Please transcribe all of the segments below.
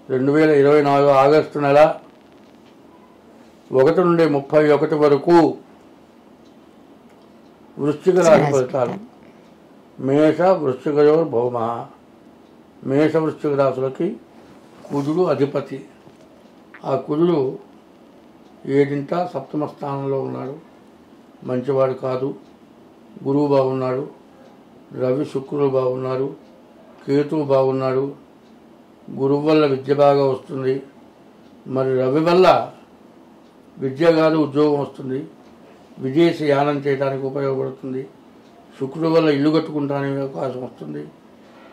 2024 August నెల 1 నుండి 31 వరకు వృశ్చిక రాశి ఫలితాలు. మేష వృశ్చికయో భౌమ. మేష వృశ్చిక రాశులకి కుజుడు అధిపతి. ఆ కుజుడు 7వ సప్తమ స్థానంలో ఉన్నాడు. మంచివాడు కాదు. గురువు బాగున్నాడు, రవి శుక్రుడు బాగున్నారు, కేతువు బాగున్నాడు. గురువు వల్ల విద్య బాగా వస్తుంది. మరి రవి వల్ల విద్య కాదు ఉద్యోగం వస్తుంది. విదేశీ యానం చేయడానికి ఉపయోగపడుతుంది. శుక్రుడు వల్ల ఇల్లు కట్టుకుంటానికి అవకాశం వస్తుంది.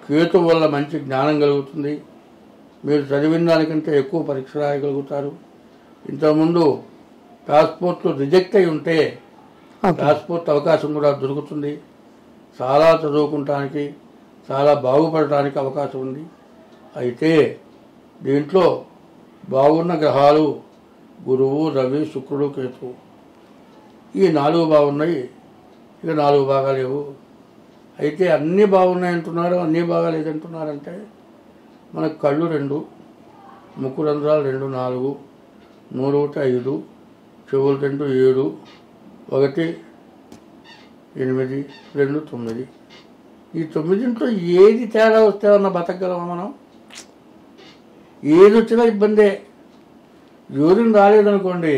కేతువు వల్ల మంచి జ్ఞానం కలుగుతుంది. మీరు చదివిన దానికంటే ఎక్కువ పరీక్ష రాయగలుగుతారు. ఇంతకుముందు పాస్పోర్ట్లు రిజెక్ట్ అయి ఉంటే పాస్పోర్ట్ అవకాశం కూడా దొరుకుతుంది. చాలా చదువుకుంటానికి, చాలా బాగుపడటానికి అవకాశం ఉంది. అయితే దీంట్లో బాగున్న గ్రహాలు గురువు, రవి, శుక్రుడు, కేతువు. ఈ 4 బాగున్నాయి, ఇక 4 బాగాలేవు. అయితే అన్నీ బాగున్నాయి అంటున్నారు, అన్నీ బాగాలేదంటున్నారంటే మనకు కళ్ళు 2, ముక్కు రంధ్రాలు 2, 4, నోరు 5, చెవులు 2, 7, 1, 8, 2, 9. ఈ 9 ఏది తేడా వస్తే అన్న బతకగలమా మనం? ఏది వచ్చినా ఇబ్బందే. యూరిన్ రాలేదనుకోండి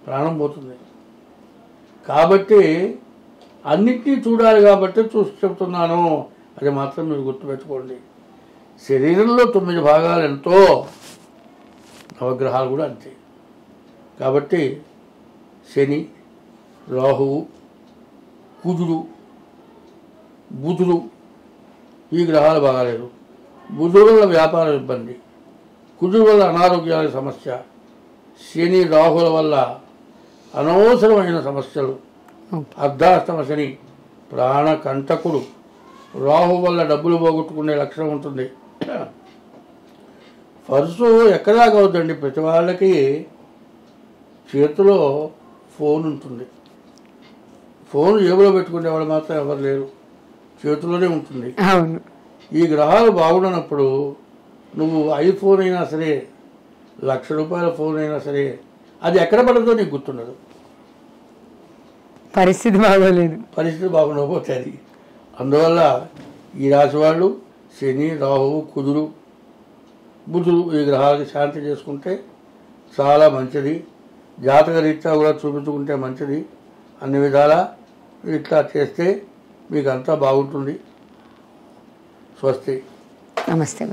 ప్రాణం పోతుంది. కాబట్టి అన్నిటినీ చూడాలి కాబట్టి చూసి చెప్తున్నాను. అది మాత్రం మీరు గుర్తుపెట్టుకోండి. శరీరంలో 9 భాగాలు ఎంతో, నవగ్రహాలు కూడా అంతే. కాబట్టి శని, రాహువు, కుజుడు, బుధుడు ఈ గ్రహాలు బాగాలేదు. బుధుడు వల్ల వ్యాపార ఇబ్బంది, కుజుడు వల్ల అనారోగ్యాల సమస్య, శని రాహుల వల్ల అనవసరమైన సమస్యలు, అర్ధాష్టమ శని ప్రాణకంటకుడు, రాహు వల్ల డబ్బులు పోగొట్టుకునే లక్షణం ఉంటుంది. పర్సు ఎక్కడాగా అవుతుంది. ప్రతి వాళ్ళకి చేతిలో ఫోన్ ఉంటుంది. ఫోన్ జేబులో పెట్టుకునేవాళ్ళు మాత్రం ఎవరు లేరు, చేతిలోనే ఉంటుంది. ఈ గ్రహాలు బాగున్నప్పుడు నువ్వు ఐఫోన్ అయినా సరే, ₹1,00,000 ఫోన్ అయినా సరే, అది ఎక్కడ పడుతుందో నీకు గుర్తుండదు. పరిస్థితి బాగోలేదు, పరిస్థితి బాగుండకపోతే అది. అందువల్ల ఈ రాశి వాళ్ళు శని, రాహువు, కుజుడు, బుధుడు ఈ గ్రహాలకి శాంతి చేసుకుంటే చాలా మంచిది. జాతక రీత్యా కూడా చూపించుకుంటే మంచిది. అన్ని విధాలా ఇట్లా చేస్తే మీకు అంతా బాగుంటుంది. స్వస్తి. నమస్తే.